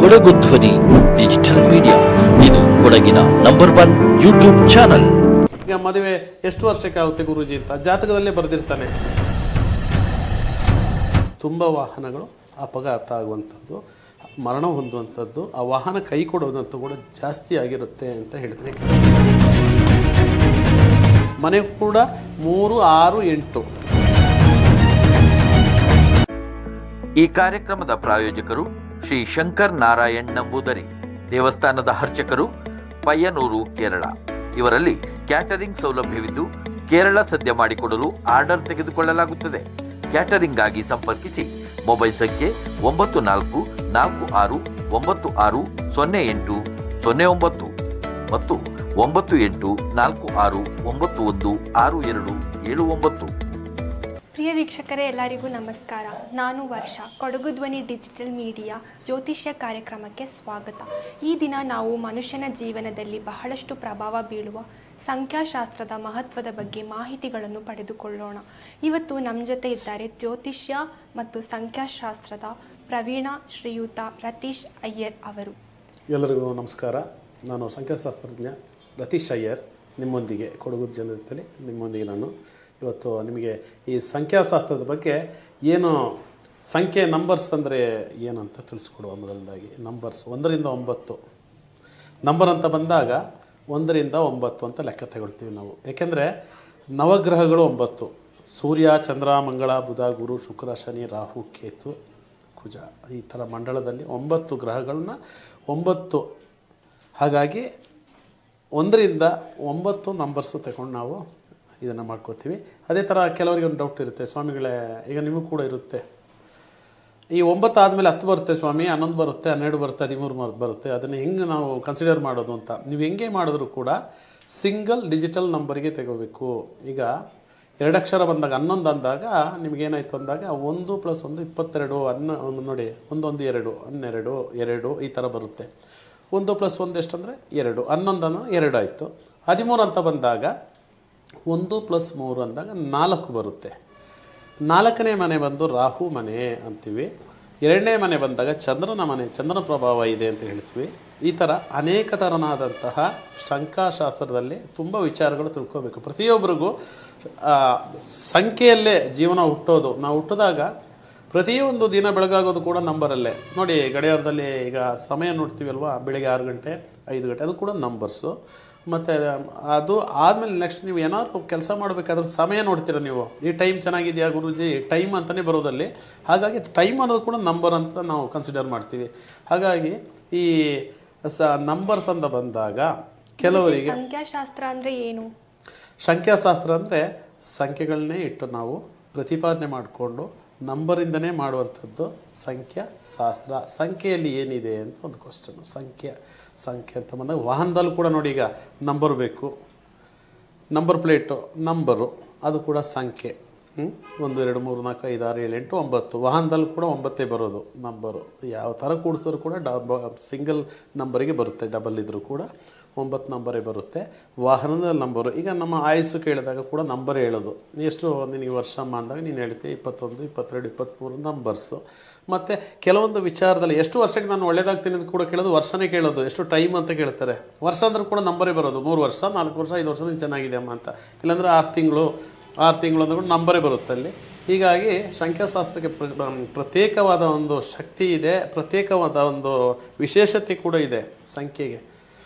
ಕೊಡಗು ಧ್ವನಿ digital media, ಇದು ಕೊಡಗಿನ ನಂಬರ್ 1 ಯೂಟ್ಯೂಬ್ ಚಾನಲ್. ಈಗ ಮದುವೆ ಎಷ್ಟು ವರ್ಷಕ್ಕೆ ಆಗುತ್ತೆ ಗುರೂಜಿ ಅಂತ ಜಾತಕದಲ್ಲೇ ಬರೆದಿರ್ತಾನೆ. ತುಂಬ ವಾಹನಗಳು ಅಪಘಾತ ಆಗುವಂಥದ್ದು, ಮರಣ ಹೊಂದುವಂಥದ್ದು, ಆ ವಾಹನ ಕೈ ಕೊಡೋದಂತೂ ಕೂಡ ಜಾಸ್ತಿ ಆಗಿರುತ್ತೆ ಅಂತ ಹೇಳ್ತೀನಿ. ಮನೆ ಕೂಡ 3, 6, 8. ಈ ಕಾರ್ಯಕ್ರಮದ ಪ್ರಾಯೋಜಕರು ಶ್ರೀ ಶಂಕರ್ ನಾರಾಯಣ್ ನಂಬೂದರಿ, ದೇವಸ್ಥಾನದ ಅರ್ಚಕರು, ಪಯ್ಯನೂರು, ಕೇರಳ. ಇವರಲ್ಲಿ ಕ್ಯಾಟರಿಂಗ್ ಸೌಲಭ್ಯವಿದ್ದು ಕೇರಳ ಸದ್ಯ ಮಾಡಿಕೊಡಲು ಆರ್ಡರ್ ತೆಗೆದುಕೊಳ್ಳಲಾಗುತ್ತದೆ. ಕ್ಯಾಟರಿಂಗ್ ಆಗಿ ಸಂಪರ್ಕಿಸಿ. ಮೊಬೈಲ್ ಸಂಖ್ಯೆ 9446960809 ಮತ್ತು 9846916279. ಪ್ರಿಯ ವೀಕ್ಷಕರೇ, ಎಲ್ಲರಿಗೂ ನಮಸ್ಕಾರ. ನಾನು ವರ್ಷ. ಕೊಡಗು ಧ್ವನಿ ಡಿಜಿಟಲ್ ಮೀಡಿಯಾ ಜ್ಯೋತಿಷ್ಯ ಕಾರ್ಯಕ್ರಮಕ್ಕೆ ಸ್ವಾಗತ. ಈ ದಿನ ನಾವು ಮನುಷ್ಯನ ಜೀವನದಲ್ಲಿ ಬಹಳಷ್ಟು ಪ್ರಭಾವ ಬೀಳುವ ಸಂಖ್ಯಾಶಾಸ್ತ್ರದ ಮಹತ್ವದ ಬಗ್ಗೆ ಮಾಹಿತಿಗಳನ್ನು ಪಡೆದುಕೊಳ್ಳೋಣ. ಇವತ್ತು ನಮ್ಮ ಜೊತೆ ಇದ್ದಾರೆ ಜ್ಯೋತಿಷ್ಯ ಮತ್ತು ಸಂಖ್ಯಾಶಾಸ್ತ್ರದ ಪ್ರವೀಣ ಶ್ರೀಯುತ ರತೀಶ್ ಅಯ್ಯರ್ ಅವರು. ಎಲ್ಲರಿಗೂ ನಮಸ್ಕಾರ. ನಾನು ಸಂಖ್ಯಾಶಾಸ್ತ್ರಜ್ಞ ರತೀಶ್ ಅಯ್ಯರ್, ನಿಮ್ಮೊಂದಿಗೆ ಕೊಡಗು ಜನತೆಯಲ್ಲಿ ನಿಮ್ಮೊಂದಿಗೆ ನಾನು ಇವತ್ತು ನಿಮಗೆ ಈ ಸಂಖ್ಯಾಶಾಸ್ತ್ರದ ಬಗ್ಗೆ ಏನು ಸಂಖ್ಯೆ ನಂಬರ್ಸ್ ಅಂದರೆ ಏನಂತ ತಿಳಿಸ್ಕೊಡುವ. ಮೊದಲನೇದಾಗಿ ನಂಬರ್ಸ್ 1 ರಿಂದ 9 ನಂಬರ್ ಅಂತ ಬಂದಾಗ 1 ರಿಂದ 9 ಅಂತ ಲೆಕ್ಕ ತಗೊಳ್ತೀವಿ ನಾವು. ಏಕೆಂದರೆ ನವಗ್ರಹಗಳು 9: ಸೂರ್ಯ, ಚಂದ್ರ, ಮಂಗಳ, ಬುಧ, ಗುರು, ಶುಕ್ರ, ಶನಿ, ರಾಹು, ಕೇತು, ಕುಜ. ಈ ಥರ ಮಂಡಲದಲ್ಲಿ 9 ಗ್ರಹಗಳನ್ನ 9. ಹಾಗಾಗಿ 1 ರಿಂದ 9 ನಂಬರ್ಸ್ ತಗೊಂಡು ನಾವು ಇದನ್ನು ಮಾಡ್ಕೋತೀವಿ. ಅದೇ ಥರ ಕೆಲವರಿಗೆ ಒಂದು ಡೌಟ್ ಇರುತ್ತೆ, ಸ್ವಾಮಿಗಳೇ, ಈಗ ನಿಮಗೂ ಕೂಡ ಇರುತ್ತೆ, ಈ 9 ಆದಮೇಲೆ 10 ಬರುತ್ತೆ ಸ್ವಾಮಿ, 11 ಬರುತ್ತೆ, 12 ಬರುತ್ತೆ, 13 ಬರುತ್ತೆ, ಅದನ್ನು ಹೆಂಗೆ ನಾವು ಕನ್ಸಿಡರ್ ಮಾಡೋದು ಅಂತ. ನೀವು ಹೆಂಗೆ ಮಾಡಿದ್ರು ಕೂಡ ಸಿಂಗಲ್ ಡಿಜಿಟಲ್ ನಂಬರಿಗೆ ತೆಗೋಬೇಕು. ಈಗ 2 ಅಕ್ಷರ ಬಂದಾಗ 11 ಅಂದಾಗ ನಿಮಗೇನಾಯಿತು ಅಂದಾಗ 1 + 1 22, ನೋಡಿ 1 1 2 12 2 ಈ ಥರ ಬರುತ್ತೆ. 1 + 1 ಎಷ್ಟಂದರೆ 2, 11 2 ಆಯಿತು. 13 ಅಂತ ಬಂದಾಗ 1 + 3 ಅಂದಾಗ 4 ಬರುತ್ತೆ. 4ನೇ ಮನೆ ಬಂದು ರಾಹು ಮನೆ ಅಂತೀವಿ. 2ನೇ ಮನೆ ಬಂದಾಗ ಚಂದ್ರನ ಮನೆ, ಚಂದ್ರನ ಪ್ರಭಾವ ಇದೆ ಅಂತ ಹೇಳ್ತೀವಿ. ಈ ಥರ ಅನೇಕ ಥರನಾದಂತಹ ಸಂಖ್ಯಾಶಾಸ್ತ್ರದಲ್ಲಿ ತುಂಬ ವಿಚಾರಗಳು ತಿಳ್ಕೋಬೇಕು. ಪ್ರತಿಯೊಬ್ಬರಿಗೂ ಸಂಖ್ಯೆಯಲ್ಲೇ ಜೀವನ ಹುಟ್ಟೋದು. ನಾವು ಹುಟ್ಟಿದಾಗ ಪ್ರತಿಯೊಂದು ದಿನ ಬೆಳಗಾಗೋದು ಕೂಡ ನಂಬರಲ್ಲೇ. ನೋಡಿ, ಗಡಿಯಾರದಲ್ಲಿ ಈಗ ಸಮಯ ನೋಡ್ತೀವಲ್ವ, ಬೆಳಿಗ್ಗೆ 6 ಗಂಟೆ 5 ಗಂಟೆ, ಅದು ಕೂಡ ನಂಬರ್ಸು. ಮತ್ತು ಅದು ಆದಮೇಲೆ ನೆಕ್ಸ್ಟ್ ನೀವು ಏನಾದ್ರು ಕೆಲಸ ಮಾಡಬೇಕಾದ್ರೆ ಸಮಯ ನೋಡ್ತೀರ ನೀವು. ಈ ಟೈಮ್ ಚೆನ್ನಾಗಿದೆಯಾ ಗುರೂಜಿ, ಟೈಮ್ ಅಂತಲೇ ಬರೋದಲ್ಲಿ. ಹಾಗಾಗಿ ಟೈಮ್ ಅನ್ನೋದು ಕೂಡ ನಂಬರ್ ಅಂತ ನಾವು ಕನ್ಸಿಡರ್ ಮಾಡ್ತೀವಿ. ಹಾಗಾಗಿ ಈ ನಂಬರ್ಸ್ ಅಂತ ಬಂದಾಗ ಕೆಲವರಿಗೆ ಸಂಖ್ಯಾಶಾಸ್ತ್ರ ಅಂದರೆ ಏನು? ಸಂಖ್ಯಾಶಾಸ್ತ್ರ ಅಂದರೆ ಸಂಖ್ಯೆಗಳನ್ನೇ ಇಟ್ಟು ನಾವು ಪ್ರತಿಪಾದನೆ ಮಾಡಿಕೊಂಡು ನಂಬರಿಂದನೇ ಮಾಡುವಂಥದ್ದು ಸಂಖ್ಯಾಶಾಸ್ತ್ರ. ಸಂಖ್ಯೆಯಲ್ಲಿ ಏನಿದೆ ಅಂತ ಒಂದು ಕ್ವಶನು. ಸಂಖ್ಯೆ ಅಂತ ಬಂದಾಗ ವಾಹನದಲ್ಲೂ ಕೂಡ ನೋಡಿ, ಈಗ ನಂಬರ್ ಬೇಕು, ನಂಬರ್ ಪ್ಲೇಟು ನಂಬರು, ಅದು ಕೂಡ ಸಂಖ್ಯೆ. 1 2 3 4 5 6 7 8 9 ವಾಹನದಲ್ಲೂ ಕೂಡ 9 ಬರೋದು ನಂಬರು. ಯಾವ ಥರ ಕೂಡಿಸಿದ್ರು ಕೂಡ ಸಿಂಗಲ್ ನಂಬರಿಗೆ ಬರುತ್ತೆ, ಡಬಲ್ ಇದ್ದರೂ ಕೂಡ 9 ನಂಬರೇ ಬರುತ್ತೆ. ವಾಹನದ ನಂಬರು. ಈಗ ನಮ್ಮ ಆಯಸ್ಸು ಕೇಳಿದಾಗ ಕೂಡ ನಂಬರ್ ಹೇಳೋದು. ಎಷ್ಟು ನಿನಗೆ ವರ್ಷಮ್ಮ ಅಂದಾಗ ನೀನು ಹೇಳ್ತೀವಿ 21 22 23 ನಂಬರ್ಸು. ಮತ್ತು ಕೆಲವೊಂದು ವಿಚಾರದಲ್ಲಿ ಎಷ್ಟು ವರ್ಷಕ್ಕೆ ನಾನು ಒಳ್ಳೇದಾಗ್ತೀನಿ ಅಂತ ಕೂಡ ಕೇಳೋದು, ವರ್ಷನೇ ಕೇಳೋದು, ಎಷ್ಟು ಟೈಮ್ ಅಂತ ಕೇಳ್ತಾರೆ. ವರ್ಷ ಅಂದ್ರೂ ಕೂಡ ನಂಬರೇ ಬರೋದು. 3 ವರ್ಷ 4 ವರ್ಷ 5 ವರ್ಷ ನೀನು ಚೆನ್ನಾಗಿದೆ ಅಮ್ಮ ಅಂತ. ಇಲ್ಲಾಂದರೆ 6 ತಿಂಗಳು ಅಂದ್ರೂ ಕೂಡ ನಂಬರೇ ಬರುತ್ತೆ ಅಲ್ಲಿ. ಹೀಗಾಗಿ ಸಂಖ್ಯಾಶಾಸ್ತ್ರಕ್ಕೆ ಪ್ರತ್ಯೇಕವಾದ ಒಂದು ಶಕ್ತಿ ಇದೆ, ಪ್ರತ್ಯೇಕವಾದ ಒಂದು ವಿಶೇಷತೆ ಕೂಡ ಇದೆ ಸಂಖ್ಯೆಗೆ.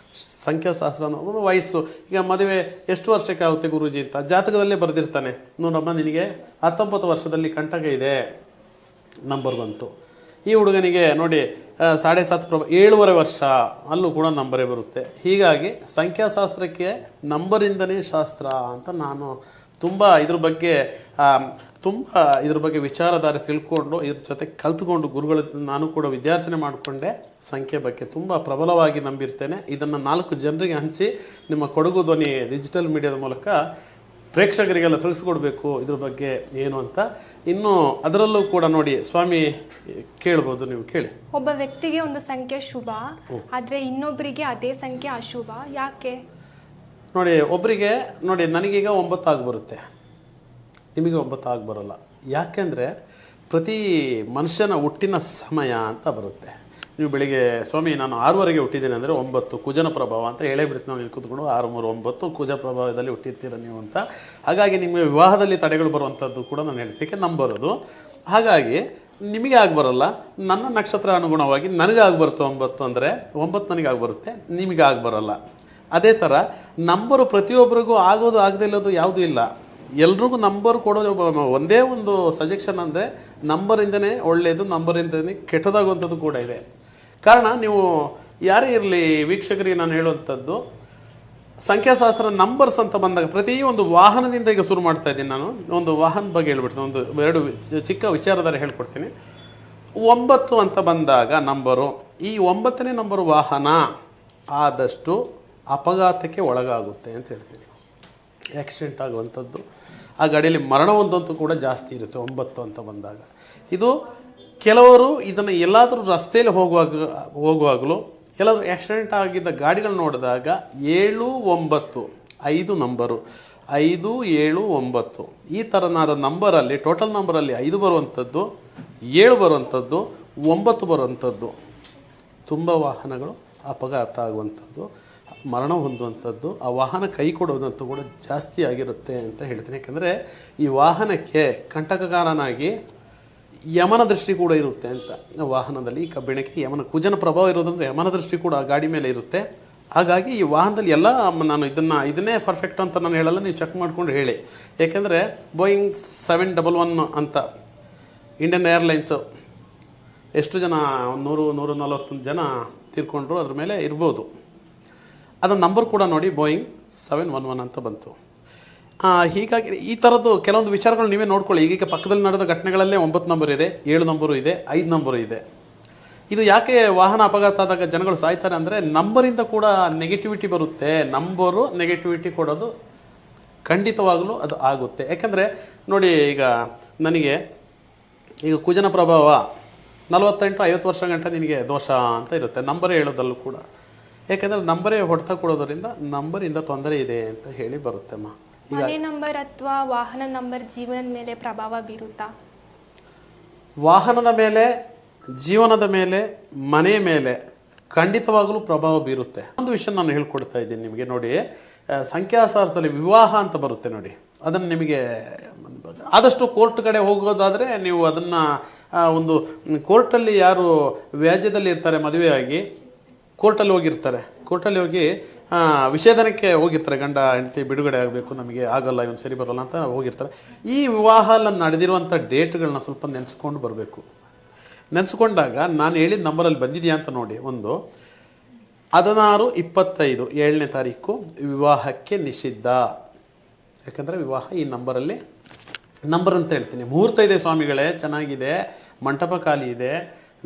ಸಂಖ್ಯಾಶಾಸ್ತ್ರ ಅನ್ನೋ ವಯಸ್ಸು. ಈಗ ಮದುವೆ ಎಷ್ಟು ವರ್ಷಕ್ಕೆ ಆಗುತ್ತೆ ಗುರೂಜಿ ಅಂತ ಜಾತಕದಲ್ಲೇ ಬರೆದಿರ್ತಾನೆ. ನೋಡಮ್ಮ, ನಿನಗೆ 19 ವರ್ಷದಲ್ಲಿ ಕಂಟಕ ಇದೆ, ನಂಬರ್ ಬಂತು. ಈ ಹುಡುಗನಿಗೆ ನೋಡಿ 7.5 7.5 ವರ್ಷ, ಅಲ್ಲೂ ಕೂಡ ನಂಬರೇ ಬರುತ್ತೆ. ಹೀಗಾಗಿ ಸಂಖ್ಯಾಶಾಸ್ತ್ರಕ್ಕೆ ನಂಬರಿಂದನೇ ಶಾಸ್ತ್ರ ಅಂತ ನಾನು ತುಂಬ ಇದ್ರ ಬಗ್ಗೆ ವಿಚಾರಧಾರೆ ತಿಳ್ಕೊಂಡು ಇದ್ರ ಜೊತೆ ಕಲ್ತ್ಕೊಂಡು ಗುರುಗಳ ನಾನು ಕೂಡ ವಿದ್ಯಾರ್ಚನೆ ಮಾಡಿಕೊಂಡೆ. ಸಂಖ್ಯೆ ಬಗ್ಗೆ ತುಂಬ ಪ್ರಬಲವಾಗಿ ನಂಬಿರ್ತೇನೆ. ಇದನ್ನು 4 ಜನರಿಗೆ ಹಂಚಿ ನಿಮ್ಮ ಕೊಡಗು ಧ್ವನಿ ಡಿಜಿಟಲ್ ಮೀಡಿಯಾದ ಮೂಲಕ ಪ್ರೇಕ್ಷಕರಿಗೆಲ್ಲ ತಿಳಿಸ್ಕೊಡ್ಬೇಕು ಇದ್ರ ಬಗ್ಗೆ ಏನು ಅಂತ. ಇನ್ನು ಅದರಲ್ಲೂ ಕೂಡ ನೋಡಿ ಸ್ವಾಮಿ, ಕೇಳ್ಬೋದು, ನೀವು ಕೇಳಿ. ಒಬ್ಬ ವ್ಯಕ್ತಿಗೆ ಒಂದು ಸಂಖ್ಯೆ ಶುಭ, ಆದರೆ ಇನ್ನೊಬ್ಬರಿಗೆ ಅದೇ ಸಂಖ್ಯೆ ಅಶುಭ. ಯಾಕೆ? ನೋಡಿ, ಒಬ್ಬರಿಗೆ ನೋಡಿ ನನಗೀಗ 9 ಆಗಿ ಬರುತ್ತೆ, ನಿಮಗೆ 9 ಆಗಿ ಬರೋಲ್ಲ. ಯಾಕೆಂದರೆ ಪ್ರತಿ ಮನುಷ್ಯನ ಹುಟ್ಟಿನ ಸಮಯ ಅಂತ ಬರುತ್ತೆ. ನೀವು ಬೆಳಿಗ್ಗೆ ಸ್ವಾಮಿ ನಾನು 6ವರೆಗೆ ಹುಟ್ಟಿದ್ದೀನಿ ಅಂದರೆ 9 ಕುಜನ ಪ್ರಭಾವ ಅಂತ ಹೇಳೇ ಬಿಡ್ತೀನಿ. ನಾವು ಇಲ್ಲಿ ಕೂತ್ಕೊಂಡು 6, 3, 9 ಕುಜ ಪ್ರಭಾವದಲ್ಲಿ ಹುಟ್ಟಿರ್ತೀರ ನೀವು ಅಂತ. ಹಾಗಾಗಿ ನಿಮಗೆ ವಿವಾಹದಲ್ಲಿ ತಡೆಗಳು ಬರುವಂಥದ್ದು ಕೂಡ ನಾನು ಹೇಳ್ತೀನಿ, ನಂಬರ್ ಅದು. ಹಾಗಾಗಿ ನಿಮಗೆ ಆಗಿಬರಲ್ಲ, ನನ್ನ ನಕ್ಷತ್ರ ಅನುಗುಣವಾಗಿ ನನಗೆ ಆಗಿಬರುತ್ತೆ 9 ಅಂದರೆ 9 ನನಗೆ ಆಗಿಬರುತ್ತೆ, ನಿಮಗೆ ಆಗಿಬರಲ್ಲ. ಅದೇ ಥರ ನಂಬರು ಪ್ರತಿಯೊಬ್ಬರಿಗೂ ಆಗೋದು ಆಗದೇ ಇಲ್ಲದು ಯಾವುದೂ ಇಲ್ಲ. ಎಲ್ರಿಗೂ ನಂಬರ್ ಕೊಡೋದು ಒಂದೇ ಒಂದು ಸಜೆಷನ್ ಅಂದರೆ ನಂಬರಿಂದನೇ ಒಳ್ಳೆಯದು, ನಂಬರಿಂದನೇ ಕೆಟ್ಟದಾಗುವಂಥದ್ದು ಕೂಡ ಇದೆ. ಕಾರಣ ನೀವು ಯಾರೇ ಇರಲಿ ವೀಕ್ಷಕರಿಗೆ ನಾನು ಹೇಳುವಂಥದ್ದು, ಸಂಖ್ಯಾಶಾಸ್ತ್ರ ನಂಬರ್ಸ್ ಅಂತ ಬಂದಾಗ ಪ್ರತಿ ಒಂದು ವಾಹನದಿಂದ ಈಗ ಶುರು ಮಾಡ್ತಾ ಇದ್ದೀನಿ ನಾನು. ಒಂದು ವಾಹನದ ಬಗ್ಗೆ ಹೇಳ್ಬಿಡ್ತೀನಿ, ಒಂದು 2 ಚಿಕ್ಕ ವಿಚಾರದಲ್ಲಿ ಹೇಳ್ಕೊಡ್ತೀನಿ. 9 ಅಂತ ಬಂದಾಗ ನಂಬರು, ಈ 9ನೇ ನಂಬರು ವಾಹನ ಆದಷ್ಟು ಅಪಘಾತಕ್ಕೆ ಒಳಗಾಗುತ್ತೆ ಅಂತ ಹೇಳ್ತೀನಿ. ಆಕ್ಸಿಡೆಂಟ್ ಆಗುವಂಥದ್ದು, ಆ ಗಾಡಿಯಲ್ಲಿ ಮರಣ ಹೊಂದಂತೂ ಕೂಡ ಜಾಸ್ತಿ ಇರುತ್ತೆ 9 ಅಂತ ಬಂದಾಗ. ಇದು ಕೆಲವರು ಇದನ್ನು ಎಲ್ಲಾದರೂ ರಸ್ತೆಯಲ್ಲಿ ಹೋಗುವಾಗಲೂ ಎಲ್ಲಾದರೂ ಆಕ್ಸಿಡೆಂಟ್ ಆಗಿದ್ದ ಗಾಡಿಗಳು ನೋಡಿದಾಗ 7, 9 5 ನಂಬರು, 5, 7, 9 ಈ ಥರನಾದ ನಂಬರಲ್ಲಿ, ಟೋಟಲ್ ನಂಬರಲ್ಲಿ 5 ಬರುವಂಥದ್ದು, 7 ಬರುವಂಥದ್ದು, 9 ಬರುವಂಥದ್ದು, ತುಂಬ ವಾಹನಗಳು ಅಪಘಾತ ಆಗುವಂಥದ್ದು, ಮರಣ ಹೊಂದುವಂಥದ್ದು, ಆ ವಾಹನ ಕೈ ಕೊಡೋದಂತೂ ಕೂಡ ಜಾಸ್ತಿ ಆಗಿರುತ್ತೆ ಅಂತ ಹೇಳ್ತೀನಿ. ಯಾಕಂದರೆ ಈ ವಾಹನಕ್ಕೆ ಕಂಟಕಕಾರನಾಗಿ ಯಮನ ದೃಷ್ಟಿ ಕೂಡ ಇರುತ್ತೆ ಅಂತ. ವಾಹನದಲ್ಲಿ ಈ ಕಬ್ಬಿಣಕ್ಕೆ ಯಮನ ಕುಜನ ಪ್ರಭಾವ ಇರೋದ್ರಿಂದ ಯಮನ ದೃಷ್ಟಿ ಕೂಡ ಗಾಡಿ ಮೇಲೆ ಇರುತ್ತೆ. ಹಾಗಾಗಿ ಈ ವಾಹನದಲ್ಲಿ ಎಲ್ಲ ನಾನು ಇದನ್ನೇ ಪರ್ಫೆಕ್ಟ್ ಅಂತ ನಾನು ಹೇಳಲ್ಲ, ನೀವು ಚೆಕ್ ಮಾಡ್ಕೊಂಡು ಹೇಳಿ. ಏಕೆಂದರೆ ಬೋಯಿಂಗ್ 711 ಅಂತ ಇಂಡಿಯನ್ ಏರ್ಲೈನ್ಸು ಎಷ್ಟು ಜನ 140 ಜನ ತೀರ್ಕೊಂಡ್ರು, ಅದ್ರ ಮೇಲೆ ಇರ್ಬೋದು. ಅದರ ನಂಬರ್ ಕೂಡ ನೋಡಿ, ಬೋಯಿಂಗ್ 711 ಅಂತ ಬಂತು. ಹೀಗಾಗಿ ಈ ಥರದ್ದು ಕೆಲವೊಂದು ವಿಚಾರಗಳು ನೀವೇ ನೋಡ್ಕೊಳ್ಳಿ. ಈಗೀಗ ಪಕ್ಕದಲ್ಲಿ ನಡೆದ ಘಟನೆಗಳಲ್ಲೇ 9 ನಂಬರ್ ಇದೆ, 7 ನಂಬರು ಇದೆ, 5 ನಂಬರು ಇದೆ. ಇದು ಯಾಕೆ ವಾಹನ ಅಪಘಾತ ಆದಾಗ ಜನಗಳು ಸಾಯ್ತಾರೆ ಅಂದರೆ ನಂಬರಿಂದ ಕೂಡ ನೆಗೆಟಿವಿಟಿ ಬರುತ್ತೆ. ನಂಬರು ನೆಗೆಟಿವಿಟಿ ಕೊಡೋದು ಖಂಡಿತವಾಗಲೂ ಅದು ಆಗುತ್ತೆ. ಯಾಕೆಂದರೆ ನೋಡಿ, ಈಗ ನನಗೆ ಈಗ ಕುಜನ ಪ್ರಭಾವ 48-50 ವರ್ಷ ಗಂಟ ನಿನಗೆ ದೋಷ ಅಂತ ಇರುತ್ತೆ, ನಂಬರೇ ಹೇಳೋದಲ್ಲೂ ಕೂಡ. ಯಾಕೆಂದರೆ ನಂಬರೇ ಹೊಡೆತ ಕೊಡೋದರಿಂದ ನಂಬರಿಂದ ತೊಂದರೆ ಇದೆ ಅಂತ ಹೇಳಿ ಬರುತ್ತೆಮ್ಮ. ಮನೆ ನಂಬರ್ ಅಥವಾ ವಾಹನ ನಂಬರ್ ಜೀವನದ ಮೇಲೆ ಪ್ರಭಾವ ಬೀರುತ್ತಾ? ವಾಹನದ ಮೇಲೆ, ಜೀವನದ ಮೇಲೆ, ಮನೆಯ ಮೇಲೆ ಖಂಡಿತವಾಗಲೂ ಪ್ರಭಾವ ಬೀರುತ್ತೆ. ಒಂದು ವಿಷಯ ನಾನು ಹೇಳ್ಕೊಡ್ತಾ ಇದ್ದೀನಿ ನಿಮಗೆ. ನೋಡಿ, ಸಂಖ್ಯಾಶಾಸ್ತ್ರದಲ್ಲಿ ವಿವಾಹ ಅಂತ ಬರುತ್ತೆ ನೋಡಿ, ಅದನ್ನು ನಿಮಗೆ ಆದಷ್ಟು ಕೋರ್ಟ್ ಕಡೆ ಹೋಗೋದಾದರೆ ನೀವು ಅದನ್ನು ಒಂದು ಕೋರ್ಟಲ್ಲಿ ಯಾರು ವ್ಯಾಜ್ಯದಲ್ಲಿ ಇರ್ತಾರೆ, ಮದುವೆಯಾಗಿ ಕೋರ್ಟಲ್ಲಿ ಹೋಗಿರ್ತಾರೆ, ಕೋರ್ಟಲ್ಲಿ ಹೋಗಿ ವಿಷೇದನಕ್ಕೆ ಹೋಗಿರ್ತಾರೆ, ಗಂಡ ಹೆಂಡತಿ ಬಿಡುಗಡೆ ಆಗಬೇಕು, ನಮಗೆ ಆಗಲ್ಲ, ಇವನು ಸರಿ ಬರೋಲ್ಲ ಅಂತ ಹೋಗಿರ್ತಾರೆ. ಈ ವಿವಾಹ ಎಲ್ಲ ನಡೆದಿರುವಂಥ ಡೇಟ್ಗಳನ್ನ ಸ್ವಲ್ಪ ನೆನೆಸ್ಕೊಂಡು ಬರಬೇಕು. ನೆನೆಸ್ಕೊಂಡಾಗ ನಾನು ಹೇಳಿದ ನಂಬರಲ್ಲಿ ಬಂದಿದೆಯಾ ಅಂತ ನೋಡಿ. ಒಂದು 16/25 7ನೇ ತಾರೀಕು ವಿವಾಹಕ್ಕೆ ನಿಷಿದ್ಧ. ಯಾಕಂದರೆ ವಿವಾಹ ಈ ನಂಬರಲ್ಲಿ ನಂಬರ್ ಅಂತ ಹೇಳ್ತೀನಿ. ಮುಹೂರ್ತ ಇದೆ ಸ್ವಾಮಿಗಳೇ, ಚೆನ್ನಾಗಿದೆ, ಮಂಟಪ ಖಾಲಿ ಇದೆ,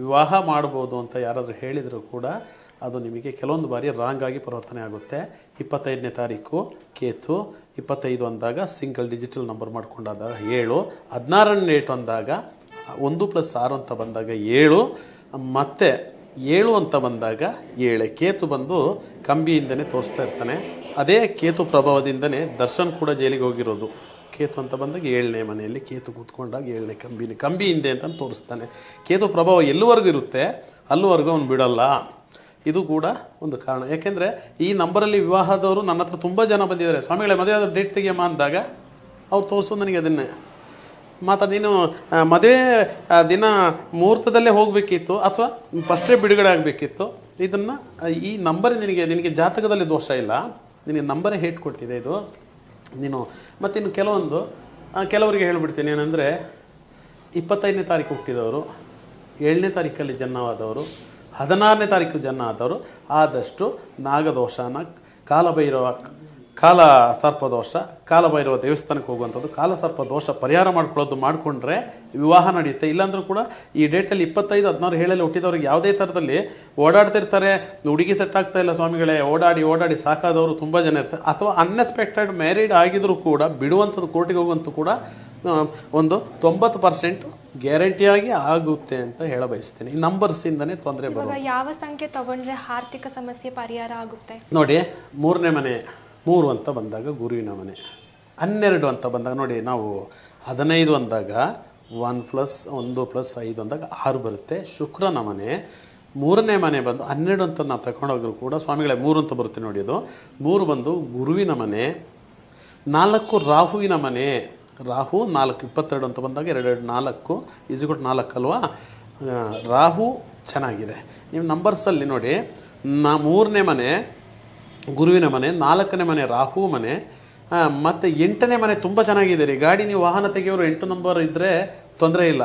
ವಿವಾಹ ಮಾಡ್ಬೋದು ಅಂತ ಯಾರಾದರೂ ಹೇಳಿದರೂ ಕೂಡ ಅದು ನಿಮಗೆ ಕೆಲವೊಂದು ಬಾರಿ ರಾಂಗ್ ಆಗಿ ಪರಿವರ್ತನೆ ಆಗುತ್ತೆ. 25ನೇ ತಾರೀಕು ಕೇತು, 25 ಅಂದಾಗ ಸಿಂಗಲ್ ಡಿಜಿಟಲ್ ನಂಬರ್ ಮಾಡ್ಕೊಂಡಾದಾಗ 7, 16ನೇ ಡೇಟ್ ಅಂದಾಗ 1+6 ಅಂತ ಬಂದಾಗ 7, ಮತ್ತು 7 ಅಂತ ಬಂದಾಗ 7. ಕೇತು ಬಂದು ಕಂಬಿಯಿಂದನೇ ತೋರಿಸ್ತಾ ಇರ್ತಾನೆ. ಅದೇ ಕೇತು ಪ್ರಭಾವದಿಂದನೇ ದರ್ಶನ್ ಕೂಡ ಜೈಲಿಗೆ ಹೋಗಿರೋದು. ಕೇತು ಅಂತ ಬಂದಾಗ 7ನೇ ಮನೆಯಲ್ಲಿ ಕೇತು ಕೂತ್ಕೊಂಡಾಗ 7ನೇ ಕಂಬಿ ಹಿಂದೆ ಅಂತ ತೋರಿಸ್ತಾನೆ. ಕೇತು ಪ್ರಭಾವ ಎಲ್ಲುವರೆಗೂ ಇರುತ್ತೆ ಅಲ್ಲಿವರೆಗೂ ಅವನು ಬಿಡಲ್ಲ. ಇದು ಕೂಡ ಒಂದು ಕಾರಣ. ಯಾಕೆಂದರೆ ಈ ನಂಬರಲ್ಲಿ ವಿವಾಹದವರು ನನ್ನ ಹತ್ರ ತುಂಬ ಜನ ಬಂದಿದ್ದಾರೆ, ಸ್ವಾಮಿಗಳೇ ಮದುವೆ ಆದ ಡೇಟ್ ತೆಗಿಯಮ್ಮ ಅಂದಾಗ ಅವ್ರು ತೋರಿಸೋದು ನನಗೆ ಅದನ್ನೇ ನೀನು ಮದುವೆ ದಿನ ಮುಹೂರ್ತದಲ್ಲೇ ಹೋಗಬೇಕಿತ್ತು ಅಥವಾ ಫಸ್ಟೇ ಬಿಡುಗಡೆ ಆಗಬೇಕಿತ್ತು. ಇದನ್ನು ಈ ನಂಬರ್ ನಿನಗೆ ಜಾತಕದಲ್ಲಿ ದೋಷ ಇಲ್ಲ, ನಿನಗೆ ನಂಬರೇ ಹೇಟ್ ಕೊಟ್ಟಿದೆ ಇದು ನೀನು. ಮತ್ತಿನ್ನು ಕೆಲವರಿಗೆ ಹೇಳ್ಬಿಡ್ತೀನಿ ಏನಂದರೆ, 25ನೇ ತಾರೀಕು ಹುಟ್ಟಿದವರು, 7ನೇ ತಾರೀಕಲ್ಲಿ ಜನ್ಮವಾದವರು, 16ನೇ ತಾರೀಕು ಜನ್ಮ ಆದವರು ಆದಷ್ಟು ನಾಗದೋಷನ, ಕಾಲ ಸರ್ಪದೋಷ, ಕಾಲಭೈರವ ದೇವಸ್ಥಾನಕ್ಕೆ ಹೋಗುವಂಥದ್ದು, ಕಾಲ ಸರ್ಪ ದೋಷ ಪರಿಹಾರ ಮಾಡಿಕೊಂಡ್ರೆ ವಿವಾಹ ನಡೆಯುತ್ತೆ. ಇಲ್ಲಾಂದ್ರೂ ಕೂಡ ಈ ಡೇಟಲ್ಲಿ 25, 16, 7 ಹುಟ್ಟಿದವ್ರಿಗೆ ಯಾವುದೇ ಥರದಲ್ಲಿ ಓಡಾಡ್ತಿರ್ತಾರೆ, ಹುಡುಗಿ ಸೆಟ್ ಆಗ್ತಾ ಇಲ್ಲ ಸ್ವಾಮಿಗಳೇ, ಓಡಾಡಿ ಸಾಕಾದವರು ತುಂಬ ಜನ ಇರ್ತಾರೆ. ಅಥವಾ ಅನ್ಎಕ್ಸ್ಪೆಕ್ಟೆಡ್ ಮ್ಯಾರಿಡ್ ಆಗಿದ್ರೂ ಕೂಡ ಬಿಡುವಂಥದ್ದು, ಕೋರ್ಟಿಗೆ ಹೋಗುವಂಥದ್ದು ಕೂಡ ಒಂದು 90% ಗ್ಯಾರಂಟಿಯಾಗಿ ಆಗುತ್ತೆ ಅಂತ ಹೇಳ ಬಯಸ್ತೀನಿ. ಈ ನಂಬರ್ಸಿಂದನೇ ತೊಂದರೆ ಬರುತ್ತೆ. ಯಾವ ಸಂಖ್ಯೆ ತಗೊಂಡ್ರೆ ಆರ್ಥಿಕ ಸಮಸ್ಯೆ ಪರಿಹಾರ ಆಗುತ್ತೆ ನೋಡಿ? 3ನೇ ಮನೆ 3 ಅಂತ ಬಂದಾಗ ಗುರುವಿನ ಮನೆ, 12 ಅಂತ ಬಂದಾಗ ನೋಡಿ, ನಾವು 15 ಅಂದಾಗ 1+1+5 ಅಂದಾಗ 6 ಬರುತ್ತೆ. ಶುಕ್ರನ ಮನೆ ಮೂರನೇ ಮನೆ ಬಂದು 12 ಅಂತ ನಾವು ತಗೊಂಡೋದ್ರು ಕೂಡ ಸ್ವಾಮಿಗಳೇ 3 ಅಂತ ಬರುತ್ತೆ ನೋಡಿ. ಅದು 3 ಬಂದು ಗುರುವಿನ ಮನೆ, 4 ರಾಹುವಿನ ಮನೆ. ರಾಹು 4 22 ಅಂತ ಬಂದಾಗ 2 4 4 ಅಲ್ವಾ. ರಾಹು ಚೆನ್ನಾಗಿದೆ. ನೀವು ನಂಬರ್ಸಲ್ಲಿ ನೋಡಿ, 3ನೇ ಮನೆ ಗುರುವಿನ ಮನೆ, 4ನೇ ಮನೆ ರಾಹು ಮನೆ, ಮತ್ತು 8ನೇ ಮನೆ ತುಂಬ ಚೆನ್ನಾಗಿದೆ ರೀ. ಗಾಡಿ ನೀವು ವಾಹನ ತೆಗೆಯೋರು 8 ನಂಬರ್ ಇದ್ದರೆ ತೊಂದರೆ ಇಲ್ಲ.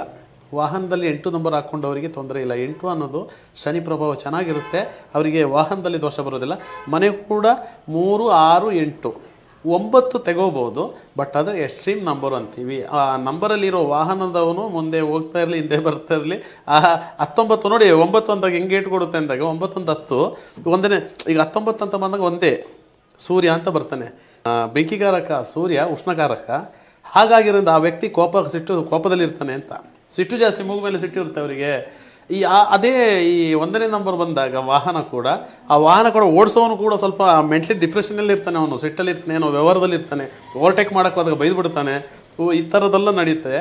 ವಾಹನದಲ್ಲಿ 8 ನಂಬರ್ ಹಾಕ್ಕೊಂಡವರಿಗೆ ತೊಂದರೆ ಇಲ್ಲ. 8 ಅನ್ನೋದು ಶನಿ ಪ್ರಭಾವ ಚೆನ್ನಾಗಿರುತ್ತೆ, ಅವರಿಗೆ ವಾಹನದಲ್ಲಿ ದೋಷ ಬರೋದಿಲ್ಲ. ಮನೆ ಕೂಡ 3 6 8 9 ತೆಗೋಬೋದು, ಬಟ್ ಅದು ಎಕ್ಸ್ಟ್ರೀಮ್ ನಂಬರ್ ಅಂತೀವಿ. ಆ ನಂಬರಲ್ಲಿರೋ ವಾಹನದವನು ಮುಂದೆ ಹೋಗ್ತಾ ಇರಲಿ ಹಿಂದೆ ಬರ್ತಾ ಇರಲಿ. 19 ನೋಡಿ, 9 ಅಂದಾಗ ಹೆಂಗೆ ಏಟ್ ಕೊಡುತ್ತೆ ಅಂದಾಗ 9 1 10 ಒಂದನೇ. ಈಗ 19 ಅಂತ ಬಂದಾಗ ಒಂದೇ ಸೂರ್ಯ ಅಂತ ಬರ್ತಾನೆ. ಬೆಂಕಿಕಾರಕ ಸೂರ್ಯ, ಉಷ್ಣಕಾರಕ. ಹಾಗಾಗಿರೋದ್ರಿಂದ ಆ ವ್ಯಕ್ತಿ ಕೋಪದಲ್ಲಿರ್ತಾನೆ ಅಂತ. ಸಿಟ್ಟು ಜಾಸ್ತಿ, ಮೂಗು ಮೇಲೆ ಸಿಟ್ಟು ಇರುತ್ತೆ ಅವರಿಗೆ. ಅದೇ ಈ 1ನೇ ನಂಬರ್ ಬಂದಾಗ ವಾಹನ ಕೂಡ, ಆ ವಾಹನ ಕೂಡ ಓಡಿಸೋನು ಕೂಡ ಸ್ವಲ್ಪ ಮೆಂಟಲಿ ಡಿಪ್ರೆಷನಲ್ಲಿ ಇರ್ತಾನೆ, ಅವನು ಸಿಟ್ಟಲ್ಲಿ ಇರ್ತಾನೆ, ಏನೋ ವ್ಯವಹಾರದಲ್ಲಿ ಇರ್ತಾನೆ, ಓವರ್ಟೇಕ್ ಮಾಡೋಕ್ಕೆ ಹೋದಾಗ ಬೈದು ಬಿಡ್ತಾನೆ, ಈ ಥರದ್ದೆಲ್ಲ ನಡೀತೆ.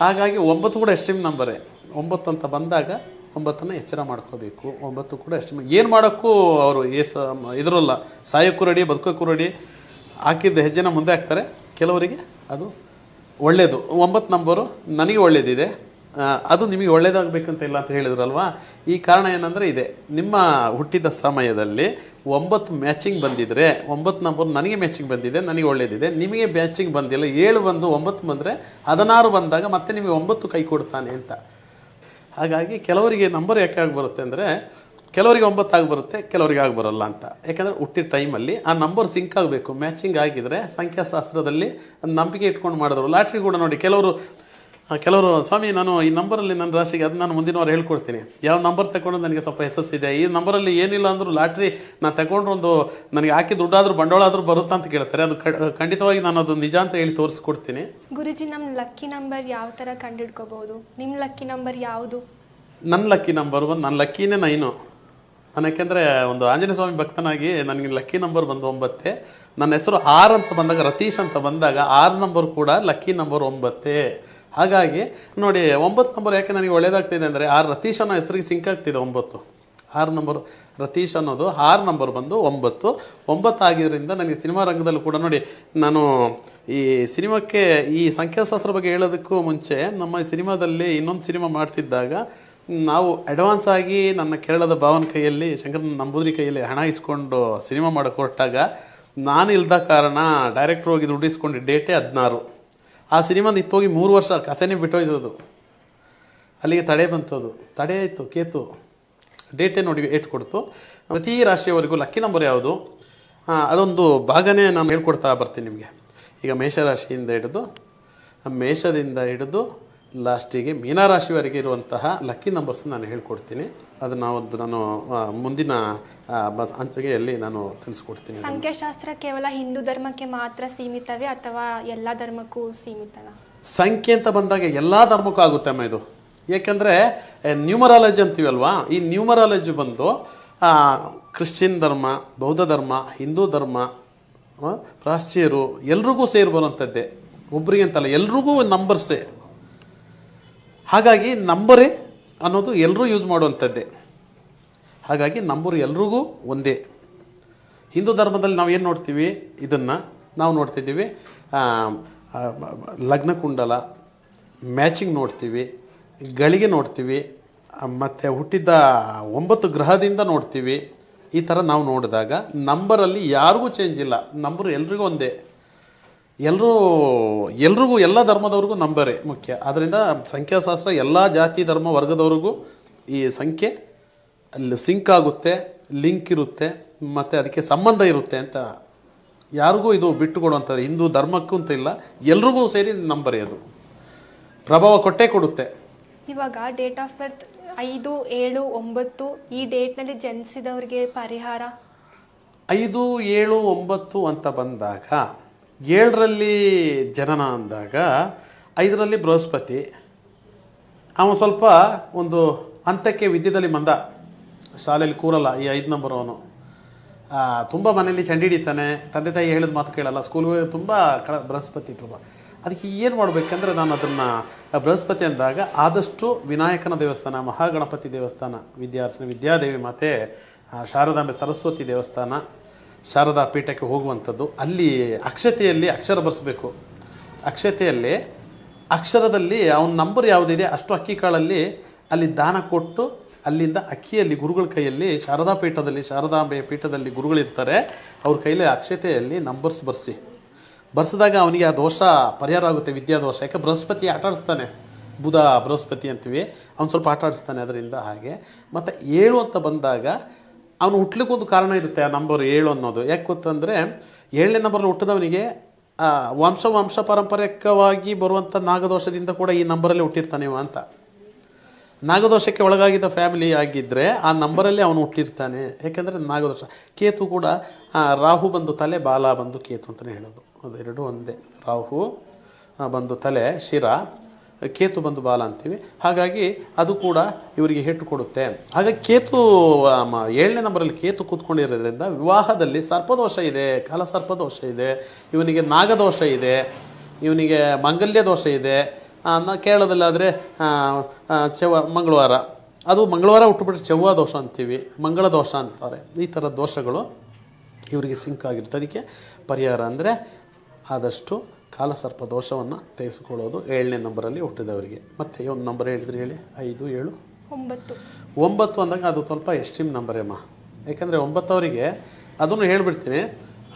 ಹಾಗಾಗಿ 9 ಕೂಡ ಎಕ್ಸ್ಟ್ರೀಮ್ ನಂಬರೇ. 9 ಅಂತ ಬಂದಾಗ 9ನ್ನು ಎಚ್ಚರ ಮಾಡ್ಕೋಬೇಕು. 9 ಕೂಡ ಎಕ್ಸ್ಟ್ರೀಮ್. ಏನು ಮಾಡೋಕ್ಕೂ ಅವರು ಇದ್ರಲ್ಲ, ಸಾಯೋಕ್ಕೂ ರೆಡಿ, ಬದುಕೋಕ್ಕೂ ರೆಡಿ. ಹಾಕಿದ್ದ ಹೆಜ್ಜೆನ ಮುಂದೆ ಹಾಕ್ತಾರೆ. ಕೆಲವರಿಗೆ ಅದು ಒಳ್ಳೆಯದು. 9 ನಂಬರು ನನಗೆ ಒಳ್ಳೇದಿದೆ, ಅದು ನಿಮಗೆ ಒಳ್ಳೇದಾಗಬೇಕಂತ ಇಲ್ಲ ಅಂತ ಹೇಳಿದ್ರಲ್ವಾ. ಈ ಕಾರಣ ಏನಂದರೆ ಇದೆ, ನಿಮ್ಮ ಹುಟ್ಟಿದ ಸಮಯದಲ್ಲಿ 9 ಮ್ಯಾಚಿಂಗ್ ಬಂದಿದ್ದರೆ, 9 ನಂಬರ್ ನನಗೆ ಮ್ಯಾಚಿಂಗ್ ಬಂದಿದೆ, ನನಗೆ ಒಳ್ಳೇದಿದೆ. ನಿಮಗೆ ಮ್ಯಾಚಿಂಗ್ ಬಂದಿಲ್ಲ, 7 ಬಂದು 9 ಬಂದರೆ 16 ಬಂದಾಗ ಮತ್ತೆ ನಿಮಗೆ 9 ಕೈ ಕೊಡ್ತಾನೆ ಅಂತ. ಹಾಗಾಗಿ ಕೆಲವರಿಗೆ ನಂಬರ್ ಯಾಕೆ ಆಗಿಬರುತ್ತೆ ಅಂದರೆ, ಕೆಲವರಿಗೆ 9 ಆಗಿಬರುತ್ತೆ, ಕೆಲವರಿಗೆ ಆಗಿಬರಲ್ಲ ಅಂತ. ಯಾಕೆಂದರೆ ಹುಟ್ಟಿದ ಟೈಮಲ್ಲಿ ಆ ನಂಬರ್ ಸಿಂಕ್ ಆಗಬೇಕು, ಮ್ಯಾಚಿಂಗ್ ಆಗಿದ್ದರೆ ಸಂಖ್ಯಾಶಾಸ್ತ್ರದಲ್ಲಿ ನಂಬಿಕೆ ಇಟ್ಕೊಂಡು ಮಾಡಿದ್ರು. ಲಾಟ್ರಿ ಕೂಡ ನೋಡಿ, ಕೆಲವರು ಸ್ವಾಮಿ ನಾನು ಈ ನಂಬರಲ್ಲಿ ನನ್ನ ರಾಶಿಗೆ ಅದು ನಾನು ಮುಂದಿನ ವಾರ ಹೇಳ್ಕೊಡ್ತೀನಿ, ಯಾವ ನಂಬರ್ ತಗೊಂಡು ನನಗೆ ಸ್ವಲ್ಪ ಯಶಸ್ಸಿದೆ, ಈ ನಂಬರಲ್ಲಿ ಏನಿಲ್ಲ ಅಂದರೂ ಲಾಟ್ರಿ ನಾನು ತಗೊಂಡ್ರೆ ಒಂದು ನನಗೆ ಹಾಕಿ ದುಡ್ಡಾದರೂ ಬಂಡವಾಳ ಆದರೂ ಬರುತ್ತಾ ಅಂತ ಕೇಳ್ತಾರೆ. ಅದು ಖಂಡಿತವಾಗಿ ನಾನು ಅದು ನಿಜ ಅಂತ ಹೇಳಿ ತೋರಿಸ್ಕೊಡ್ತೀನಿ. ಗುರುಜಿ, ನಮ್ಮ ಲಕ್ಕಿ ನಂಬರ್ ಯಾವ ಥರ ಕಂಡುಹಿಡ್ಕೋಬಹುದು? ನಿಮ್ಮ ಲಕ್ಕಿ ನಂಬರ್ ಯಾವುದು? ನನ್ನ ಲಕ್ಕಿ ನಂಬರ್ ಬಂದು, ನನ್ನ ಲಕ್ಕಿನೇ 9. ನಾನು ಯಾಕೆಂದರೆ ಒಂದು ಆಂಜನೇಯ ಸ್ವಾಮಿ ಭಕ್ತನಾಗಿ ನನಗೆ ಲಕ್ಕಿ ನಂಬರ್ ಬಂದು 9. ನನ್ನ ಹೆಸರು 6 ಅಂತ ಬಂದಾಗ, ರತೀಶ್ ಅಂತ ಬಂದಾಗ 6 ನಂಬರ್ ಕೂಡ ಲಕ್ಕಿ ನಂಬರ್ 9. ಹಾಗಾಗಿ ನೋಡಿ, 9 ನಂಬರ್ ಯಾಕೆ ನನಗೆ ಒಳ್ಳೇದಾಗ್ತಿದೆ ಅಂದರೆ, 6 ರತೀಶ್ ಅನ್ನೋ ಹೆಸರಿಗೆ ಸಿಂಕ್ ಆಗ್ತಿದೆ 9. 6 ನಂಬರ್ ರತೀಶ್ ಅನ್ನೋದು 6 ನಂಬರ್ ಬಂದು 9 ಆಗಿದ್ದರಿಂದ ನನಗೆ ಸಿನಿಮಾ ರಂಗದಲ್ಲೂ ಕೂಡ ನೋಡಿ, ನಾನು ಈ ಸಿನಿಮಾಕ್ಕೆ ಈ ಸಂಖ್ಯಾಶಾಸ್ತ್ರ ಬಗ್ಗೆ ಹೇಳೋದಕ್ಕೂ ಮುಂಚೆ ನಮ್ಮ ಸಿನಿಮಾದಲ್ಲಿ ಇನ್ನೊಂದು ಸಿನಿಮಾ ಮಾಡ್ತಿದ್ದಾಗ ನಾವು ಅಡ್ವಾನ್ಸ್ ಆಗಿ ನನ್ನ ಕೇರಳದ ಭಾವನ ಕೈಯಲ್ಲಿ, ಶಂಕರನ ನಂಬೂದ್ರಿ ಕೈಯಲ್ಲಿ ಹಣ ಇಸ್ಕೊಂಡು ಸಿನಿಮಾ ಮಾಡೋಕ್ಕೆ ಹೊರಟಾಗ, ನಾನು ಇಲ್ದ ಕಾರಣ ಡೈರೆಕ್ಟ್ರ್ ಹೋಗಿ ದುಡ್ಡು ಇಸ್ಕೊಂಡು ಡೇಟೇ 16. ಆ ಸಿನಿಮಾ ನಿಂತೋಗಿ 3 ವರ್ಷ ಕಥೆನೇ ಬಿಟ್ಟೋಯ್ತದು. ಅಲ್ಲಿಗೆ ತಡೆ ಬಂತದು, ತಡೆ ಆಯಿತು, ಕೇತು ಡೇಟೇ ನೋಡಿ ಏಟು ಕೊಡ್ತು. ಪ್ರತಿ ರಾಶಿಯವರೆಗೂ ಲಕ್ಕಿ ನಂಬರ್ ಯಾವುದು ಅದೊಂದು ಭಾಗನೇ ನಾನು ಹೇಳ್ಕೊಡ್ತಾ ಬರ್ತೀನಿ ನಿಮಗೆ. ಈಗ ಮೇಷರಾಶಿಯಿಂದ ಹಿಡಿದು ಲಾಸ್ಟಿಗೆ ಮೀನರಾಶಿವರೆಗೆ ಇರುವಂತಹ ಲಕ್ಕಿ ನಂಬರ್ಸ್ ನಾನು ಹೇಳ್ಕೊಡ್ತೀನಿ. ಅದನ್ನು ನಾನು ಮುಂದಿನ ಹಂಚಿಕೆಯಲ್ಲಿ ನಾನು ತಿಳಿಸ್ಕೊಡ್ತೀನಿ. ಸಂಖ್ಯಾಶಾಸ್ತ್ರ ಕೇವಲ ಹಿಂದೂ ಧರ್ಮಕ್ಕೆ ಮಾತ್ರ ಸೀಮಿತವೇ ಅಥವಾ ಎಲ್ಲ ಧರ್ಮಕ್ಕೂ ಸೀಮಿತನಾ? ಸಂಖ್ಯೆ ಅಂತ ಬಂದಾಗ ಎಲ್ಲ ಧರ್ಮಕ್ಕೂ ಆಗುತ್ತೆ ಅಮ್ಮ ಇದು. ಏಕೆಂದರೆ ನ್ಯೂಮರಾಲಜಿ ಅಂತೀವಲ್ವಾ, ಈ ನ್ಯೂಮರಾಲಜಿ ಬಂದು ಕ್ರಿಶ್ಚಿಯನ್ ಧರ್ಮ, ಬೌದ್ಧ ಧರ್ಮ, ಹಿಂದೂ ಧರ್ಮ, ಪ್ರಾಚ್ಯರು ಎಲ್ರಿಗೂ ಸೇರಿ ಬರುವಂಥದ್ದೇ, ಒಬ್ಬರಿಗೆ ಅಂತಲ್ಲ, ಎಲ್ರಿಗೂ ನಂಬರ್ಸೇ. ಹಾಗಾಗಿ ನಂಬರೇ ಅನ್ನೋದು ಎಲ್ಲರೂ ಯೂಸ್ ಮಾಡುವಂಥದ್ದೇ. ಹಾಗಾಗಿ ನಂಬರ್ ಎಲ್ರಿಗೂ ಒಂದೇ. ಹಿಂದೂ ಧರ್ಮದಲ್ಲಿ ನಾವು ಏನು ನೋಡ್ತೀವಿ, ಇದನ್ನು ನಾವು ನೋಡ್ತಿದ್ದೀವಿ, ಲಗ್ನ ಕುಂಡಲ ಮ್ಯಾಚಿಂಗ್ ನೋಡ್ತೀವಿ, ಗಳಿಗೆ ನೋಡ್ತೀವಿ, ಮತ್ತು ಹುಟ್ಟಿದ 9 ಗ್ರಹದಿಂದ ನೋಡ್ತೀವಿ. ಈ ಥರ ನಾವು ನೋಡಿದಾಗ ನಂಬರಲ್ಲಿ ಯಾರಿಗೂ ಚೇಂಜ್ ಇಲ್ಲ, ನಂಬರ್ ಎಲ್ರಿಗೂ ಒಂದೇ. ಎಲ್ರಿಗೂ ಎಲ್ಲ ಧರ್ಮದವ್ರಿಗೂ ನಂಬರೇ ಮುಖ್ಯ. ಆದ್ದರಿಂದ ಸಂಖ್ಯಾಶಾಸ್ತ್ರ ಎಲ್ಲ ಜಾತಿ ಧರ್ಮ ವರ್ಗದವ್ರಿಗೂ ಈ ಸಂಖ್ಯೆ ಅಲ್ಲಿ ಸಿಂಕ್ ಆಗುತ್ತೆ, ಲಿಂಕ್ ಇರುತ್ತೆ, ಮತ್ತು ಅದಕ್ಕೆ ಸಂಬಂಧ ಇರುತ್ತೆ ಅಂತ ಯಾರಿಗೂ ಇದು ಬಿಟ್ಟುಕೊಡುವಂಥದ್ದು. ಹಿಂದೂ ಧರ್ಮಕ್ಕೂ ಅಂತ ಇಲ್ಲ, ಎಲ್ರಿಗೂ ಸೇರಿ ನಂಬರೇ ಅದು ಪ್ರಭಾವ ಕೊಟ್ಟೇ ಕೊಡುತ್ತೆ. ಇವಾಗ ಡೇಟ್ ಆಫ್ ಬರ್ತ್ 5, 7, 9 ಈ ಡೇಟ್ನಲ್ಲಿ ಜನಿಸಿದವ್ರಿಗೆ ಪರಿಹಾರ? 5, 7, 9 ಅಂತ ಬಂದಾಗ 7ರಲ್ಲಿ ಜನನ ಅಂದಾಗ 5ರಲ್ಲಿ ಬೃಹಸ್ಪತಿ, ಅವನು ಸ್ವಲ್ಪ ಒಂದು ಹಂತಕ್ಕೆ ವಿದ್ಯೆಯಲ್ಲಿ ಮಂದ, ಶಾಲೆಯಲ್ಲಿ ಕೂರಲ್ಲ. ಈ 5 ನಂಬರ್ ಅವನು ತುಂಬ ಮನೆಯಲ್ಲಿ ಚಂಡಿ ಹಿಡಿತಾನೆ, ತಂದೆ ತಾಯಿ ಹೇಳಿದ ಮಾತು ಕೇಳಲ್ಲ, ಸ್ಕೂಲ್ಗೆ ತುಂಬ ಬೃಹಸ್ಪತಿ ಪ್ರಭಾ. ಅದಕ್ಕೆ ಏನು ಮಾಡಬೇಕಂದ್ರೆ ನಾನು ಅದನ್ನು ಬೃಹಸ್ಪತಿ ಅಂದಾಗ ಆದಷ್ಟು ವಿನಾಯಕನ ದೇವಸ್ಥಾನ, ಮಹಾಗಣಪತಿ ದೇವಸ್ಥಾನ, ವಿದ್ಯಾರ್ಚನೆ, ವಿದ್ಯಾದೇವಿ ಮಾತೆ, ಶಾರದಾಂಬೆ ಸರಸ್ವತಿ ದೇವಸ್ಥಾನ, ಶಾರದಾ ಪೀಠಕ್ಕೆ ಹೋಗುವಂಥದ್ದು. ಅಲ್ಲಿ ಅಕ್ಷತೆಯಲ್ಲಿ ಅಕ್ಷರ ಬರೆಸ್ಬೇಕು. ಅಕ್ಷತೆಯಲ್ಲಿ ಅಕ್ಷರದಲ್ಲಿ ಅವನ ನಂಬರ್ ಯಾವುದಿದೆ ಅಷ್ಟು ಅಕ್ಕಿ ಕಾಳಲ್ಲಿ ಅಲ್ಲಿ ದಾನ ಕೊಟ್ಟು, ಅಲ್ಲಿಂದ ಅಕ್ಕಿಯಲ್ಲಿ ಗುರುಗಳ ಕೈಯಲ್ಲಿ ಶಾರದಾ ಪೀಠದಲ್ಲಿ, ಶಾರದಾಂಬೆಯ ಪೀಠದಲ್ಲಿ ಗುರುಗಳಿರ್ತಾರೆ, ಅವ್ರ ಕೈಲಿ ಅಕ್ಷತೆಯಲ್ಲಿ ನಂಬರ್ಸ್ ಬರ್ಸಿದಾಗ ಅವನಿಗೆ ಆ ದೋಷ ಪರಿಹಾರ ಆಗುತ್ತೆ, ವಿದ್ಯಾದೋಷ. ಯಾಕೆ ಬೃಹಸ್ಪತಿ ಆಟ ಆಡಿಸ್ತಾನೆ, ಬುಧ ಬೃಹಸ್ಪತಿ ಅಂತೀವಿ, ಅವ್ನು ಸ್ವಲ್ಪ ಆಟ ಆಡಿಸ್ತಾನೆ ಅದರಿಂದ. ಹಾಗೆ ಮತ್ತು 7 ಅಂತ ಬಂದಾಗ ಅವನು ಹುಟ್ಲಿಕ್ಕೊಂದು ಕಾರಣ ಇರುತ್ತೆ, ಆ ನಂಬರ್ 7 ಅನ್ನೋದು. ಯಾಕೆ ಗೊತ್ತಂದರೆ 7ನೇ ನಂಬರಲ್ಲಿ ಹುಟ್ಟಿದವನಿಗೆ ವಂಶ ಪಾರಂಪರಿಕವಾಗಿ ಬರುವಂಥ ನಾಗದೋಷದಿಂದ ಕೂಡ ಈ ನಂಬರಲ್ಲಿ ಹುಟ್ಟಿರ್ತಾನೆ ಇವ ಅಂತ. ನಾಗದೋಷಕ್ಕೆ ಒಳಗಾಗಿದ್ದ ಫ್ಯಾಮಿಲಿ ಆಗಿದ್ದರೆ ಆ ನಂಬರಲ್ಲೇ ಅವನು ಹುಟ್ಟಿರ್ತಾನೆ. ಯಾಕೆಂದರೆ ನಾಗದೋಷ. ಕೇತು ಕೂಡ ರಾಹು ಬಂದು ತಲೆ, ಬಾಲ ಬಂದು ಕೇತು ಅಂತಲೇ ಹೇಳೋದು, ಅದೆರಡು ಒಂದೇ. ರಾಹು ಬಂದು ತಲೆ ಶಿರ, ಕೇತು ಬಂದು ಬಾಲ ಅಂತೀವಿ. ಹಾಗಾಗಿ ಅದು ಕೂಡ ಇವರಿಗೆ ಹೆಟ್ಟು ಕೊಡುತ್ತೆ. ಹಾಗಾಗಿ ಕೇತು 7ನೇ ನಂಬರಲ್ಲಿ ಕೇತು ಕೂತ್ಕೊಂಡಿರೋದ್ರಿಂದ ವಿವಾಹದಲ್ಲಿ ಸರ್ಪದೋಷ ಇದೆ, ಕಾಲಸರ್ಪದೋಷ ಇದೆ, ಇವನಿಗೆ ನಾಗದೋಷ ಇದೆ, ಇವನಿಗೆ ಮಾಂಗಲ್ಯ ದೋಷ ಇದೆ. ಕೇರಳದಲ್ಲಾದರೆ ಮಂಗಳವಾರ, ಅದು ಮಂಗಳವಾರ ಹುಟ್ಟುಬಿಟ್ರೆ ಚೆವ್ವ ದೋಷ ಅಂತೀವಿ, ಮಂಗಳ ದೋಷ ಅಂತಾರೆ. ಈ ಥರ ದೋಷಗಳು ಇವರಿಗೆ ಸಿಂಕ್ ಆಗಿರುತ್ತೆ. ಅದಕ್ಕೆ ಪರಿಹಾರ ಅಂದರೆ ಆದಷ್ಟು ಕಾಲಸರ್ಪ ದೋಷವನ್ನು ತೆಗೆಸಿಕೊಳ್ಳೋದು 7ನೇ ನಂಬರಲ್ಲಿ ಹುಟ್ಟಿದವರಿಗೆ. ಮತ್ತು ಒಂದು ನಂಬರ್ ಹೇಳಿದ್ರಿ ಹೇಳಿ, 5, 7, 9 ಅಂದಾಗ ಅದು ಸ್ವಲ್ಪ ಎಕ್ಸ್ಟ್ರೀಮ್ ನಂಬರೇ ಅಮ್ಮ. ಯಾಕೆಂದರೆ 9 ಅವರಿಗೆ ಅದನ್ನು ಹೇಳಿಬಿಡ್ತೀನಿ,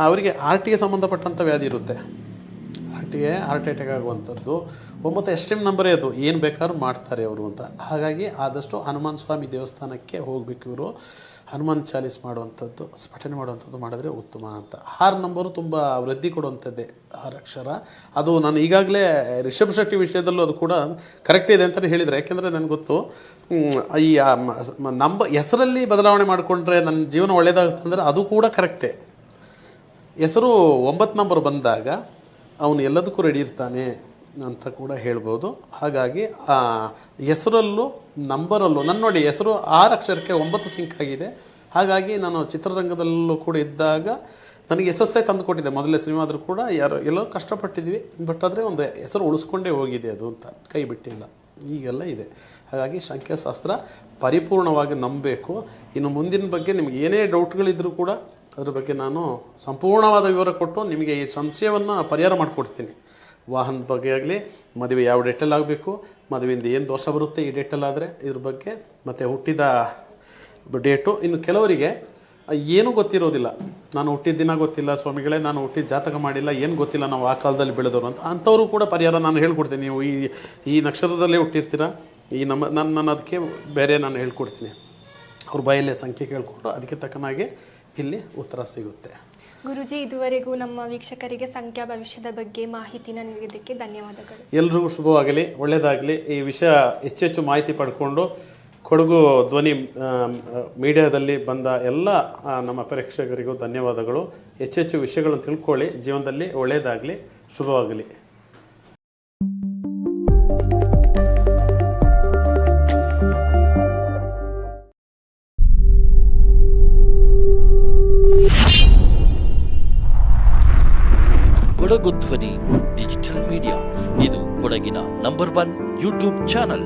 ಅವರಿಗೆ ಹಾರ್ಟಿಗೆ ಸಂಬಂಧಪಟ್ಟಂಥ ವ್ಯಾಧಿ ಇರುತ್ತೆ, ಹಾರ್ಟಿಗೆ ಹಾರ್ಟ್ ಅಟ್ಯಾಕ್ ಆಗುವಂಥದ್ದು. 9 ಎಕ್ಸ್ಟ್ರೀಮ್ ನಂಬರೇ ಅದು, ಏನು ಬೇಕಾದ್ರೂ ಮಾಡ್ತಾರೆ ಅವರು ಅಂತ. ಹಾಗಾಗಿ ಆದಷ್ಟು ಹನುಮಾನ್ ಸ್ವಾಮಿ ದೇವಸ್ಥಾನಕ್ಕೆ ಹೋಗಬೇಕು ಇವರು. ಹನುಮಾನ್ ಚಾಲೀಸ್ ಮಾಡುವಂಥದ್ದು, ಸ್ಫಟನೆ ಮಾಡುವಂಥದ್ದು ಮಾಡಿದ್ರೆ ಉತ್ತಮ ಅಂತ. 6 ನಂಬರು ತುಂಬ ವೃದ್ಧಿ ಕೊಡುವಂಥದ್ದೇ, 6 ಅಕ್ಷರ. ಅದು ನಾನು ಈಗಾಗಲೇ ರಿಷಬ್ ಶೆಟ್ಟಿ ವಿಷಯದಲ್ಲೂ ಅದು ಕೂಡ ಕರೆಕ್ಟ್ ಇದೆ ಅಂತಲೇ ಹೇಳಿದರೆ. ಯಾಕೆಂದರೆ ನನಗೆ ಗೊತ್ತು, ಈ ಹೆಸರಲ್ಲಿ ಬದಲಾವಣೆ ಮಾಡಿಕೊಂಡ್ರೆ ನನ್ನ ಜೀವನ ಒಳ್ಳೆಯದಾಗುತ್ತೆ ಅಂದರೆ ಅದು ಕೂಡ ಕರೆಕ್ಟೇ. ಹೆಸರು 9 ನಂಬರ್ ಬಂದಾಗ ಅವನು ಎಲ್ಲದಕ್ಕೂ ರೆಡಿ ಇರ್ತಾನೆ ಅಂತ ಕೂಡ ಹೇಳ್ಬೋದು. ಹಾಗಾಗಿ ಹೆಸರಲ್ಲೂ ನಂಬರಲ್ಲೂ ನನ್ನ ನೋಡಿ, ಹೆಸರು 6 ಅಕ್ಷರಕ್ಕೆ 9 ಸಿಂಕ್ ಆಗಿದೆ. ಹಾಗಾಗಿ ನಾನು ಚಿತ್ರರಂಗದಲ್ಲೂ ಕೂಡ ಇದ್ದಾಗ ನನಗೆ ಯಶಸ್ಸೇ ತಂದು ಕೊಟ್ಟಿದೆ. ಮೊದಲೇ ಸಿನಿಮಾ ಆದರೂ ಕೂಡ ಎಲ್ಲೋ ಕಷ್ಟಪಟ್ಟಿದ್ವಿ, ಬಟ್ ಆದರೆ ಒಂದು ಹೆಸರು ಉಳಿಸ್ಕೊಂಡೇ ಹೋಗಿದೆ ಅದು ಅಂತ, ಕೈ ಬಿಟ್ಟಿಲ್ಲ. ಈಗೆಲ್ಲ ಇದೆ. ಹಾಗಾಗಿ ಸಂಖ್ಯಾಶಾಸ್ತ್ರ ಪರಿಪೂರ್ಣವಾಗಿ ನಂಬಬೇಕು. ಇನ್ನು ಮುಂದಿನ ಬಗ್ಗೆ ನಿಮ್ಗೆ ಏನೇ ಡೌಟ್ಗಳಿದ್ರೂ ಕೂಡ ಅದ್ರ ಬಗ್ಗೆ ನಾನು ಸಂಪೂರ್ಣವಾದ ವಿವರ ಕೊಟ್ಟು ನಿಮಗೆ ಈ ಸಂಶಯವನ್ನು ಪರಿಹಾರ ಮಾಡಿಕೊಡ್ತೀನಿ. ವಾಹನದ ಬಗ್ಗೆ ಆಗಲಿ, ಮದುವೆ ಯಾವ ಡೇಟಲ್ಲಿ ಆಗಬೇಕು, ಮದುವೆಯಿಂದ ಏನು ದೋಷ ಬರುತ್ತೆ ಈ ಡೇಟಲ್ಲಾದರೆ ಇದ್ರ ಬಗ್ಗೆ, ಮತ್ತು ಹುಟ್ಟಿದ ಡೇಟು. ಇನ್ನು ಕೆಲವರಿಗೆ ಏನೂ ಗೊತ್ತಿರೋದಿಲ್ಲ, ನಾನು ಹುಟ್ಟಿದ ದಿನ ಗೊತ್ತಿಲ್ಲ ಸ್ವಾಮಿಗಳೇ, ನಾನು ಹುಟ್ಟಿದ ಜಾತಕ ಮಾಡಿಲ್ಲ, ಏನು ಗೊತ್ತಿಲ್ಲ, ನಾವು ಆ ಕಾಲದಲ್ಲಿ ಬೆಳೆದವರು ಅಂತ, ಅಂಥವರು ಕೂಡ ಪರಿಹಾರ ನಾನು ಹೇಳ್ಕೊಡ್ತೀನಿ. ನೀವು ಈ ನಕ್ಷತ್ರದಲ್ಲೇ ಹುಟ್ಟಿರ್ತೀರ, ನಾನು ಅದಕ್ಕೆ ಬೇರೆ ನಾನು ಹೇಳ್ಕೊಡ್ತೀನಿ. ಅವ್ರ ಬಾಯಲ್ಲೇ ಸಂಖ್ಯೆ ಕೇಳಿಕೊಂಡು ಅದಕ್ಕೆ ತಕ್ಕನಾಗಿ ಇಲ್ಲಿ ಉತ್ತರ ಸಿಗುತ್ತೆ. ಗುರುಜಿ, ಇದುವರೆಗೂ ನಮ್ಮ ವೀಕ್ಷಕರಿಗೆ ಸಂಖ್ಯಾ ಭವಿಷ್ಯದ ಬಗ್ಗೆ ಮಾಹಿತಿನ ನೀಡಿದ್ದಕ್ಕೆ ಧನ್ಯವಾದಗಳು. ಎಲ್ರಿಗೂ ಶುಭವಾಗಲಿ, ಒಳ್ಳೆಯದಾಗಲಿ. ಈ ವಿಷಯ ಹೆಚ್ಚೆಚ್ಚು ಮಾಹಿತಿ ಪಡ್ಕೊಂಡು ಕೊಡಗು ಧ್ವನಿ ಮೀಡಿಯಾದಲ್ಲಿ ಬಂದ ಎಲ್ಲ ನಮ್ಮ ಪ್ರೇಕ್ಷಕರಿಗೂ ಧನ್ಯವಾದಗಳು. ಹೆಚ್ಚೆಚ್ಚು ವಿಷಯಗಳನ್ನು ತಿಳ್ಕೊಳ್ಳಿ, ಜೀವನದಲ್ಲಿ ಒಳ್ಳೆಯದಾಗಲಿ, ಶುಭವಾಗಲಿ. ಕೊಡಗು ಧ್ವನಿ ಡಿಜಿಟಲ್ ಮೀಡಿಯಾ, ಇದು ಕೊಡಗಿನ ನಂಬರ್ 1 ಯೂಟ್ಯೂಬ್ ಚಾನಲ್.